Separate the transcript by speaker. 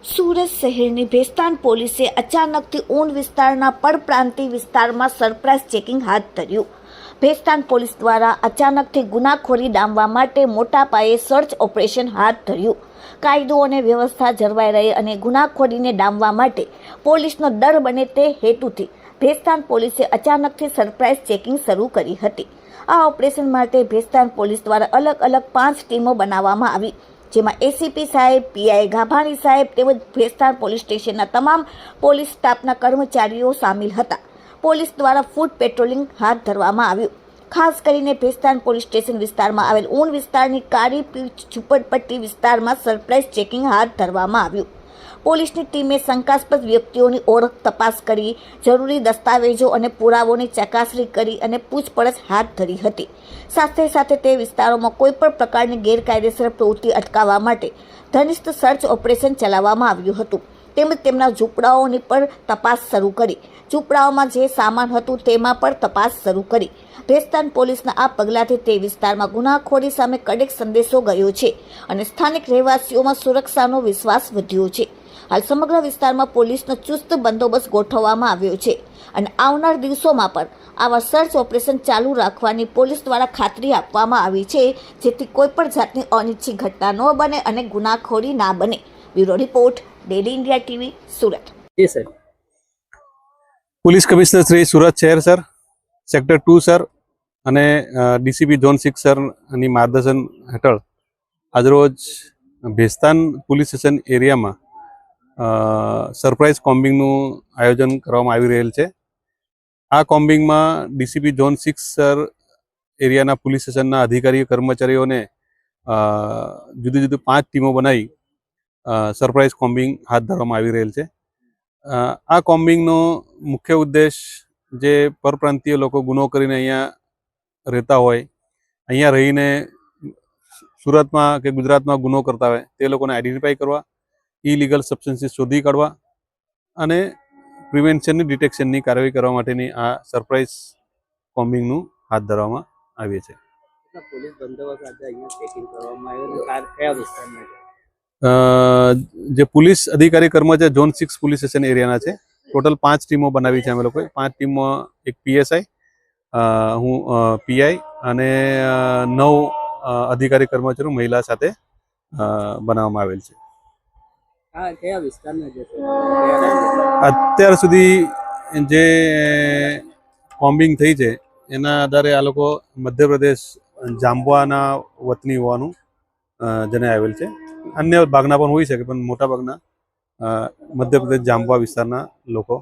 Speaker 1: સુરત શહેરની ભેસ્તાન પોલીસે અચાનકથી ઊન વિસ્તારના પરપ્રાંતિય વિસ્તારમાં સરપ્રાઇઝ ચેકિંગ હાથ ધર્યું। ભેસ્તાન પોલીસ દ્વારા અચાનકથી ગુનાખોરી ડામવા માટે મોટા પાયે સર્ચ ઓપરેશન હાથ ધર્યું। કાયદો અને વ્યવસ્થા જળવાઈ રહે અને ગુનાખોરીને ડામવા માટે પોલીસનો ડર બને તે હેતુથી ભેસ્તાન પોલીસે અચાનકથી સરપ્રાઇઝ ચેકિંગ શરૂ કરી હતી। આ ઓપરેશન માટે ભેસ્તાન પોલીસ દ્વારા અલગ અલગ 5 ટીમો બનાવવામાં આવી, જેમાં એસીપી સાહેબ, પીઆઈ ગાભાણી સાહેબ તેમજ ભેસ્તાન પોલીસ સ્ટેશનના તમામ પોલીસ સ્ટાફના કર્મચારીઓ સામેલ હતા। પોલીસ દ્વારા ફૂટ પેટ્રોલિંગ હાથ ધરવામાં આવ્યું। ખાસ કરીને ભેસ્તાન પોલીસ સ્ટેશન વિસ્તારમાં આવેલ ઊન વિસ્તારની કાળી ઝૂંપડપટ્ટી વિસ્તારમાં સરપ્રાઇઝ ચેકિંગ હાથ ધરવામાં આવ્યું। પોલીસની ટીમે શંકાસ્પદ વ્યક્તિઓની ઓળખ તપાસ કરી, જરૂરી દસ્તાવેજો અને પુરાવોની ચકાસણી કરી અને પૂછપરછ હાથ ધરી હતી। સાથે સાથે તે વિસ્તારોમાં કોઈપણ પ્રકારની ગેરકાયદેસર પ્રવૃત્તિ અટકાવવા માટે ઘનિષ્ઠ સર્ચ ઓપરેશન ચલાવવામાં આવ્યું હતું, તેમજ તેમના ઝૂંપડાઓની પણ તપાસ શરૂ કરી। ઝૂંપડાઓમાં જે સામાન હતું તેમાં પણ તપાસ શરૂ કરી। ભેસ્તાન પોલીસના આ પગલાંથી તે વિસ્તારમાં ગુનાખોરી સામે કડક સંદેશો ગયો છે અને સ્થાનિક રહેવાસીઓમાં સુરક્ષાનો વિશ્વાસ વધ્યો છે। હાલ સમગ્ર વિસ્તારમાં પોલીસનો ચુસ્ત બંદોબસ્ત ગોઠવવામાં આવ્યો છે અને આવનાર દિવસોમાં પણ આવા સર્ચ ઓપરેશન ચાલુ રાખવાની પોલીસ દ્વારા ખાતરી આપવામાં આવી છે, જેથી કોઈપણ જાતની અનિચ્છિત ઘટના ન બને અને ગુનાખોરી ના બને। Bureau report, daily India TV, Surat.
Speaker 2: जी sir.
Speaker 3: Police commissioner Shri Surat શહેર સર, સેક્ટર 2 સર અને ડીસીપી ઝોન 6 સરની માર્ગદર્શન હેઠળ આજરોજ ભેસ્તાન પોલીસ સ્ટેશન એરિયામાં સરપ્રાઇઝ કોમ્બિંગનું આયોજન કરવામાં આવી રહેલ છે। આ કોમ્બિંગમાં ડીસીપી ઝોન 6 સર એરિયાના પોલીસ સ્ટેશનના અધિકારીઓ કર્મચારીઓને જુદી જુદી 5 ટીમો બનાવી સરપ્રાઇઝ કોમ્બિંગ હાથ ધરવામાં આવી રહેલ છે। આ કોમ્બિંગનો મુખ્ય ઉદ્દેશ જે પરપ્રાંતીય લોકો ગુનો કરીને અહીંયા રહેતા હોય, અહીંયા રહીને સુરતમાં કે ગુજરાતમાં ગુનો કરતા હોય તે લોકોને આઈડેન્ટિફાઈ કરવા, ઇલીગલ સબસ્ટન્સીસ શોધી કાઢવા અને પ્રિવેન્શનની ડિટેક્શનની કાર્યવાહી કરવા માટેની આ સરપ્રાઇઝ કોમ્બિંગનું હાથ ધરવામાં આવે છે।
Speaker 2: પોલીસ બંદોબસ્ત આજે અહીંયા ચેકિંગ કરવામાં આવ્યો કયા વિસ્તારમાં છે?
Speaker 3: જે પોલીસ અધિકારી કર્મચારી ઝોન 6 પોલીસ સ્ટેશન એરિયાના છે। ટોટલ 5 ટીમો બનાવી છે અમે લોકોએ। 5 ટીમમાં એક પીએસઆઈ, હું પીઆઈ અને 9 અધિકારી કર્મચારીઓ મહિલા સાથે બનાવવામાં આવેલ છે।
Speaker 2: હા, કયા વિસ્તારમાં છે?
Speaker 3: અત્યાર સુધી જે કોમ્બિંગ થઈ છે એના આધારે આ લોકો મધ્યપ્રદેશ જાંબુઆના વતની હોવાનું જણાઈ આવેલ છે। અન્ય ભાગના પણ હોઈ શકે, પણ મોટા ભાગના મધ્યપ્રદેશ જાંબુઆ વિસ્તારના લોકો